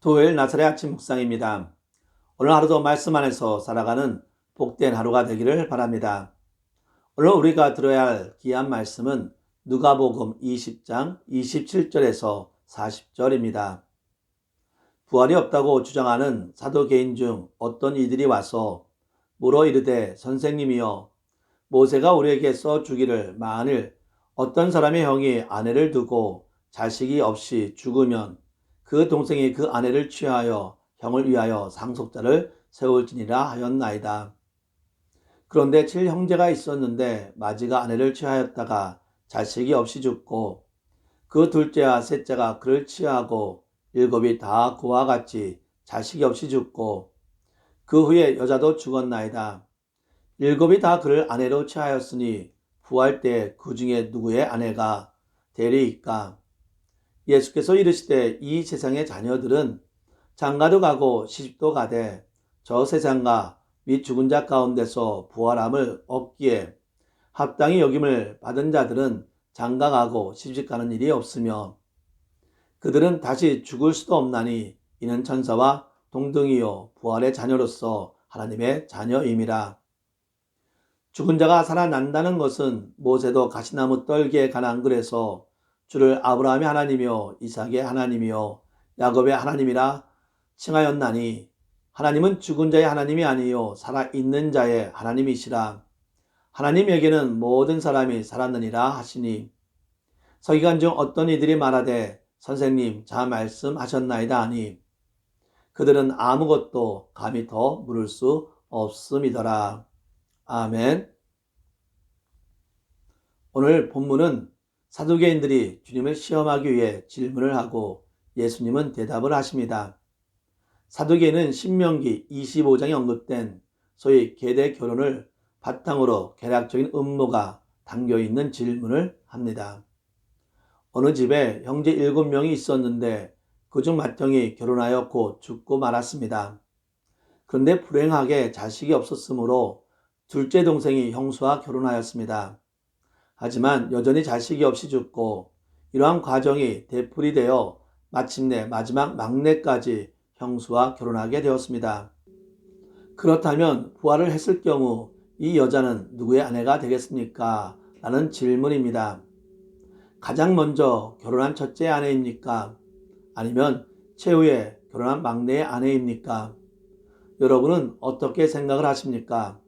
토요일 나설의 아침 묵상입니다. 오늘 하루도 말씀 안에서 살아가는 복된 하루가 되기를 바랍니다. 오늘 우리가 들어야 할 귀한 말씀은 누가복음 20장 27절에서 40절입니다. 부활이 없다고 주장하는 사도개인 중 어떤 이들이 와서 물어 이르되 선생님이여 모세가 우리에게 써주기를 만일 어떤 사람의 형이 아내를 두고 자식이 없이 죽으면 그 동생이 그 아내를 취하여 형을 위하여 상속자를 세울지니라 하였나이다. 그런데 7형제가 있었는데 마지가 아내를 취하였다가 자식이 없이 죽고 그 둘째와 셋째가 그를 취하고 7이 다 그와 같이 자식이 없이 죽고 그 후에 여자도 죽었나이다. 7이 다 그를 아내로 취하였으니 부활 때 그 중에 누구의 아내가 되리이까? 예수께서 이르시되 이 세상의 자녀들은 장가도 가고 시집도 가되 저 세상과 및 죽은 자 가운데서 부활함을 얻기에 합당히 여김을 받은 자들은 장가가고 시집가는 일이 없으며 그들은 다시 죽을 수도 없나니 이는 천사와 동등이요 부활의 자녀로서 하나님의 자녀임이라. 죽은 자가 살아난다는 것은 모세도 가시나무 떨기에 관한 글에서 주를 아브라함의 하나님이요 이삭의 하나님이요 야곱의 하나님이라 칭하였나니 하나님은 죽은 자의 하나님이 아니요 살아있는 자의 하나님이시라. 하나님에게는 모든 사람이 살았느니라 하시니 서기관 중 어떤 이들이 말하되 선생님 자 말씀하셨나이다 하니 그들은 아무것도 감히 더 물을 수 없음이더라. 아멘. 오늘 본문은 사두개인들이 주님을 시험하기 위해 질문을 하고 예수님은 대답을 하십니다. 사두개인은 신명기 25장에 언급된 소위 계대 결혼을 바탕으로 계략적인 음모가 담겨있는 질문을 합니다. 어느 집에 형제 7명이 있었는데 그중 맏형이 결혼하여 곧 죽고 말았습니다. 그런데 불행하게 자식이 없었으므로 둘째 동생이 형수와 결혼하였습니다. 하지만 여전히 자식이 없이 죽고 이러한 과정이 되풀이 되어 마침내 마지막 막내까지 형수와 결혼하게 되었습니다. 그렇다면 부활을 했을 경우 이 여자는 누구의 아내가 되겠습니까? 라는 질문입니다. 가장 먼저 결혼한 첫째의 아내입니까? 아니면 최후에 결혼한 막내의 아내입니까? 여러분은 어떻게 생각을 하십니까?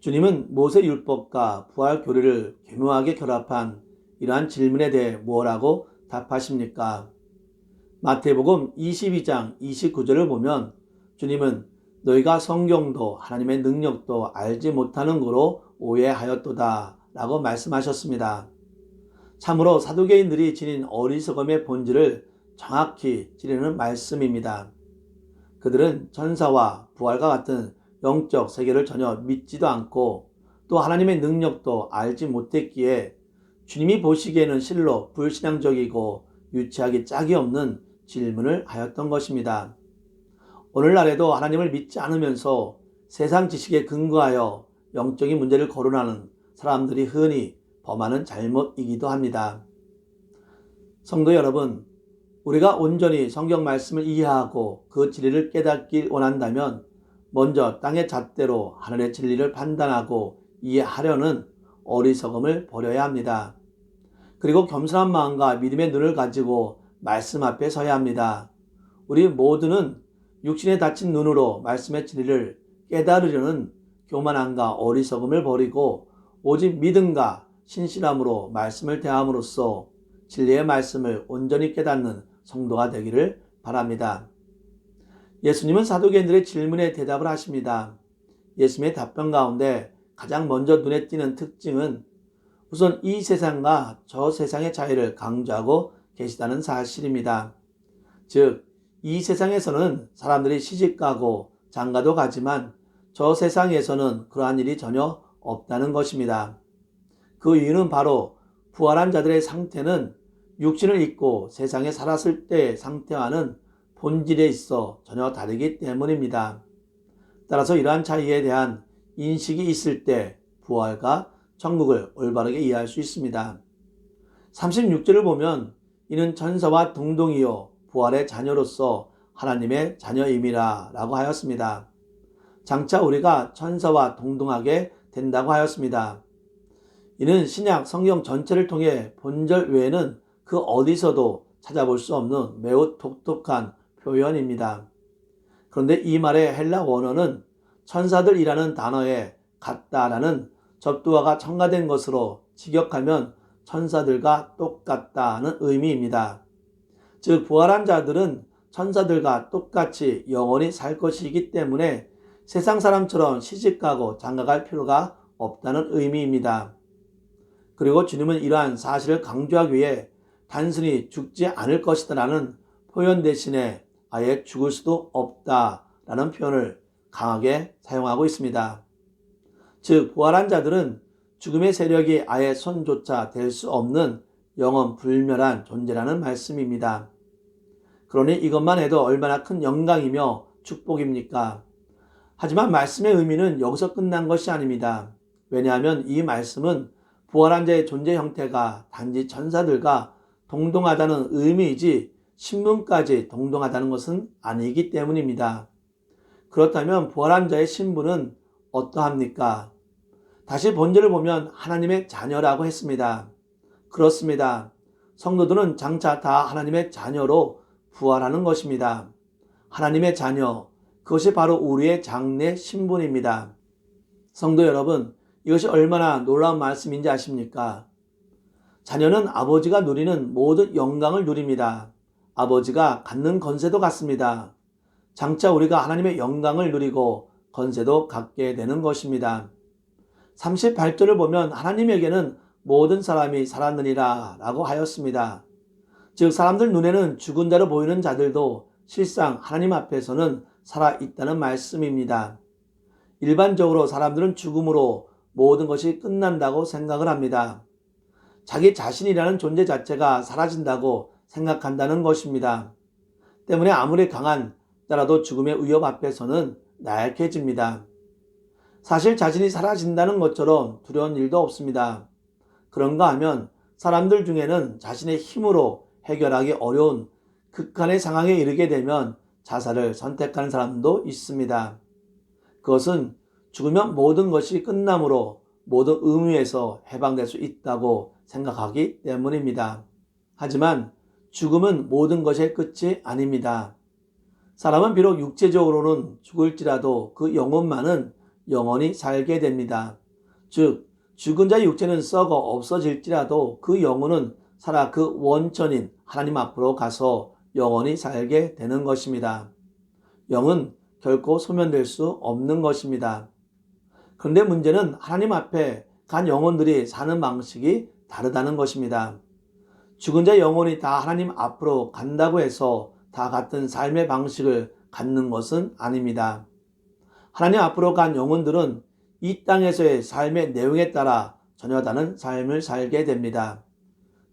주님은 모세율법과 부활 교리를 교묘하게 결합한 이러한 질문에 대해 무엇라고 답하십니까? 마태복음 22장 29절을 보면 주님은 너희가 성경도 하나님의 능력도 알지 못하는 거로 오해하였도다 라고 말씀하셨습니다. 참으로 사두개인들이 지닌 어리석음의 본질을 정확히 찌르는 말씀입니다. 그들은 천사와 부활과 같은 영적 세계를 전혀 믿지도 않고 또 하나님의 능력도 알지 못했기에 주님이 보시기에는 실로 불신앙적이고 유치하기 짝이 없는 질문을 하였던 것입니다. 오늘날에도 하나님을 믿지 않으면서 세상 지식에 근거하여 영적인 문제를 거론하는 사람들이 흔히 범하는 잘못이기도 합니다. 성도 여러분, 우리가 온전히 성경 말씀을 이해하고 그 진리를 깨닫길 원한다면 먼저 땅의 잣대로 하늘의 진리를 판단하고 이해하려는 어리석음을 버려야 합니다. 그리고 겸손한 마음과 믿음의 눈을 가지고 말씀 앞에 서야 합니다. 우리 모두는 육신에 닫힌 눈으로 말씀의 진리를 깨달으려는 교만함과 어리석음을 버리고 오직 믿음과 신실함으로 말씀을 대함으로써 진리의 말씀을 온전히 깨닫는 성도가 되기를 바랍니다. 예수님은 사두개인들의 질문에 대답을 하십니다. 예수님의 답변 가운데 가장 먼저 눈에 띄는 특징은 우선 이 세상과 저 세상의 차이를 강조하고 계시다는 사실입니다. 즉, 이 세상에서는 사람들이 시집가고 장가도 가지만 저 세상에서는 그러한 일이 전혀 없다는 것입니다. 그 이유는 바로 부활한 자들의 상태는 육신을 입고 세상에 살았을 때의 상태와는 본질에 있어 전혀 다르기 때문입니다. 따라서 이러한 차이에 대한 인식이 있을 때 부활과 천국을 올바르게 이해할 수 있습니다. 36절을 보면 이는 천사와 동등이요 부활의 자녀로서 하나님의 자녀임이라 라고 하였습니다. 장차 우리가 천사와 동등하게 된다고 하였습니다. 이는 신약 성경 전체를 통해 본절 외에는 그 어디서도 찾아볼 수 없는 매우 독특한 표현입니다. 그런데 이 말의 헬라 원어는 천사들이라는 단어에 같다라는 접두어가 첨가된 것으로 직역하면 천사들과 똑같다는 의미입니다. 즉 부활한 자들은 천사들과 똑같이 영원히 살 것이기 때문에 세상 사람처럼 시집가고 장가갈 필요가 없다는 의미입니다. 그리고 주님은 이러한 사실을 강조하기 위해 단순히 죽지 않을 것이다라는 표현 대신에 아예 죽을 수도 없다라는 표현을 강하게 사용하고 있습니다. 즉 부활한 자들은 죽음의 세력이 아예 손조차 될 수 없는 영원 불멸한 존재라는 말씀입니다. 그러니 이것만 해도 얼마나 큰 영광이며 축복입니까? 하지만 말씀의 의미는 여기서 끝난 것이 아닙니다. 왜냐하면 이 말씀은 부활한 자의 존재 형태가 단지 천사들과 동등하다는 의미이지 신분까지 동등하다는 것은 아니기 때문입니다. 그렇다면 부활한 자의 신분은 어떠합니까? 다시 본절을 보면 하나님의 자녀라고 했습니다. 그렇습니다. 성도들은 장차 다 하나님의 자녀로 부활하는 것입니다. 하나님의 자녀, 그것이 바로 우리의 장래 신분입니다. 성도 여러분, 이것이 얼마나 놀라운 말씀인지 아십니까? 자녀는 아버지가 누리는 모든 영광을 누립니다. 아버지가 갖는 권세도 갖습니다. 장차 우리가 하나님의 영광을 누리고 권세도 갖게 되는 것입니다. 38절을 보면 하나님에게는 모든 사람이 살았느니라 라고 하였습니다. 즉 사람들 눈에는 죽은 자로 보이는 자들도 실상 하나님 앞에서는 살아있다는 말씀입니다. 일반적으로 사람들은 죽음으로 모든 것이 끝난다고 생각을 합니다. 자기 자신이라는 존재 자체가 사라진다고 생각한다는 것입니다. 때문에 아무리 강한 자라도 죽음의 위협 앞에서는 나약해집니다. 사실 자신이 사라진다는 것처럼 두려운 일도 없습니다. 그런가 하면 사람들 중에는 자신의 힘으로 해결하기 어려운 극한의 상황에 이르게 되면 자살을 선택하는 사람도 있습니다. 그것은 죽으면 모든 것이 끝나므로 모든 의무에서 해방될 수 있다고 생각하기 때문입니다. 하지만 죽음은 모든 것의 끝이 아닙니다. 사람은 비록 육체적으로는 죽을지라도 그 영혼만은 영원히 살게 됩니다. 즉 죽은 자의 육체는 썩어 없어질지라도 그 영혼은 살아 그 원천인 하나님 앞으로 가서 영원히 살게 되는 것입니다. 영은 결코 소멸될 수 없는 것입니다. 그런데 문제는 하나님 앞에 간 영혼들이 사는 방식이 다르다는 것입니다. 죽은 자의 영혼이 다 하나님 앞으로 간다고 해서 다 같은 삶의 방식을 갖는 것은 아닙니다. 하나님 앞으로 간 영혼들은 이 땅에서의 삶의 내용에 따라 전혀 다른 삶을 살게 됩니다.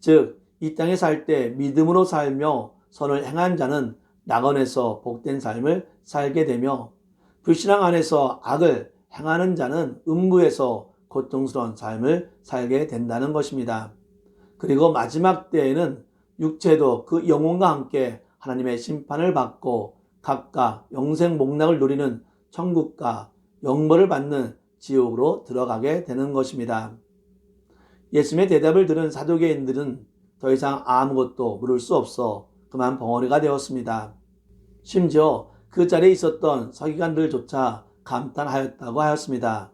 즉, 이 땅에 살 때 믿음으로 살며 선을 행한 자는 낙원에서 복된 삶을 살게 되며 불신앙 안에서 악을 행하는 자는 음부에서 고통스러운 삶을 살게 된다는 것입니다. 그리고 마지막 때에는 육체도 그 영혼과 함께 하나님의 심판을 받고 각각 영생 복락을 누리는 천국과 영벌을 받는 지옥으로 들어가게 되는 것입니다. 예수님의 대답을 들은 사두개인들은 더 이상 아무것도 물을 수 없어 그만 벙어리가 되었습니다. 심지어 그 자리에 있었던 서기관들조차 감탄하였다고 하였습니다.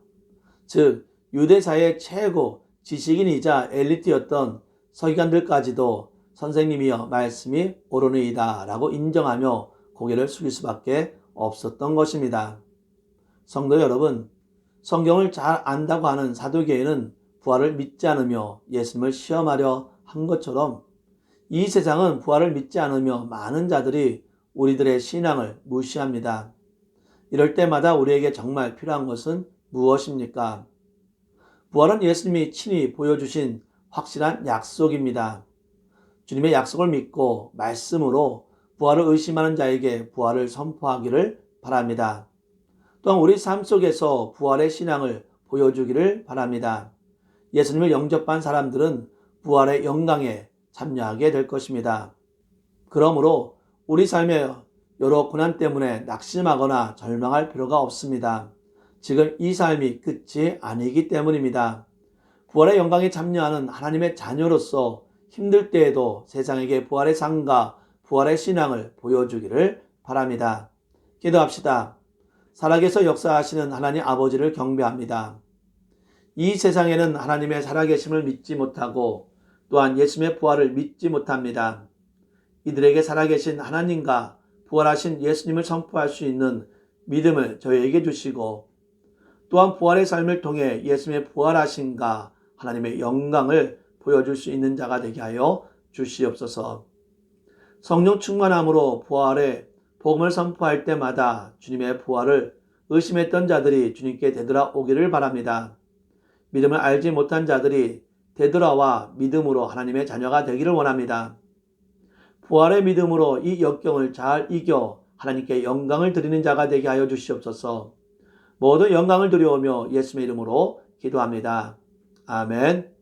즉 유대사의 최고 지식인이자 엘리트였던 서기관들까지도 선생님이여 말씀이 옳으니이다 라고 인정하며 고개를 숙일 수밖에 없었던 것입니다. 성도 여러분, 성경을 잘 안다고 하는 사두개인은 부활을 믿지 않으며 예수님을 시험하려 한 것처럼 이 세상은 부활을 믿지 않으며 많은 자들이 우리들의 신앙을 무시합니다. 이럴 때마다 우리에게 정말 필요한 것은 무엇입니까? 부활은 예수님이 친히 보여주신 확실한 약속입니다. 주님의 약속을 믿고 말씀으로 부활을 의심하는 자에게 부활을 선포하기를 바랍니다. 또한 우리 삶 속에서 부활의 신앙을 보여주기를 바랍니다. 예수님을 영접한 사람들은 부활의 영광에 참여하게 될 것입니다. 그러므로 우리 삶에 여러 고난 때문에 낙심하거나 절망할 필요가 없습니다. 지금 이 삶이 끝이 아니기 때문입니다. 부활의 영광에 참여하는 하나님의 자녀로서 힘들 때에도 세상에게 부활의 삶과 부활의 신앙을 보여주기를 바랍니다. 기도합시다. 살아계셔 역사하시는 하나님 아버지를 경배합니다. 이 세상에는 하나님의 살아계심을 믿지 못하고 또한 예수님의 부활을 믿지 못합니다. 이들에게 살아계신 하나님과 부활하신 예수님을 선포할 수 있는 믿음을 저희에게 주시고 또한 부활의 삶을 통해 예수님의 부활하신가 하나님의 영광을 보여줄 수 있는 자가 되게 하여 주시옵소서. 성령 충만함으로 부활의 복음을 선포할 때마다 주님의 부활을 의심했던 자들이 주님께 되돌아오기를 바랍니다. 믿음을 알지 못한 자들이 되돌아와 믿음으로 하나님의 자녀가 되기를 원합니다. 부활의 믿음으로 이 역경을 잘 이겨 하나님께 영광을 드리는 자가 되게 하여 주시옵소서. 모든 영광을 드려오며 예수님의 이름으로 기도합니다. 아멘.